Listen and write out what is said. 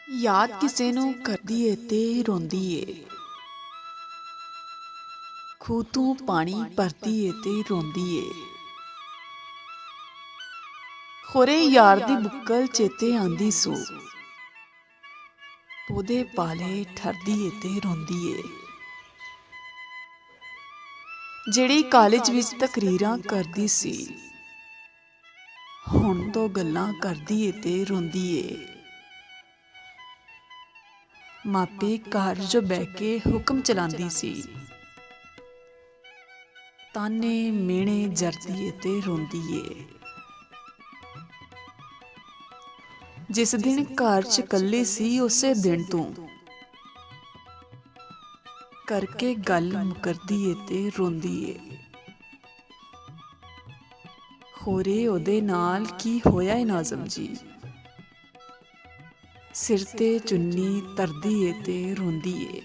ਯਾਦ ਕਿਸੇ ਨੂੰ ਕਰਦੀ ਏ ਤੇ ਰੋਂਦੀ ਏ। ਖੂਹ ਤੋਂ ਪਾਣੀ ਭਰਦੀ ਏ ਤੇ ਰੋਂਦੀ ਏ। ਖੋਰੇ ਯਾਰ ਦੀ ਬੁੱਕਲ ਚੇਤੇ ਆਂਦੀ ਸੂ। ਉਹਦੇ ਪਾਲੇ ਠਰਦੀ ਏ ਤੇ ਰੋਂਦੀ ਏ। ਜਿਹੜੀ ਕਾਲਜ ਵਿੱਚ ਤਕਰੀਰਾਂ ਕਰਦੀ ਸੀ, ਹੁਣ ਤੋਂ ਗੱਲਾਂ ਕਰਦੀ ਏ ਤੇ ਰੋਂਦੀ ਏ। ਮਾਪੇ ਘਰ 'ਚ ਬਹਿ ਕੇ ਹੁਕਮ ਚਲਾਂਦੀ ਸੀ, ਤਾਨੇ ਮਿਹਣੇ ਜਰਦੀ ਏ ਤੇ ਰੋਂਦੀ ਏ। ਜਿਸ ਦਿਨ ਘਰ 'ਚ ਇਕੱਲੀ ਸੀ, ਉਸੇ ਦਿਨ ਤੋਂ ਕਰਕੇ ਗੱਲ ਮੁਕਰਦੀ ਏ ਤੇ ਰੋਂਦੀ ਏ। ਖੋਰੇ ਉਹਦੇ ਨਾਲ ਕੀ ਹੋਇਆ ਏ ਨਾਜ਼ਮ ਜੀ। ਸਿਰ ਤੇ ਚੁੰਨੀ ਧਰਦੀ ਏ ਤੇ ਰੋਂਦੀ ਏ।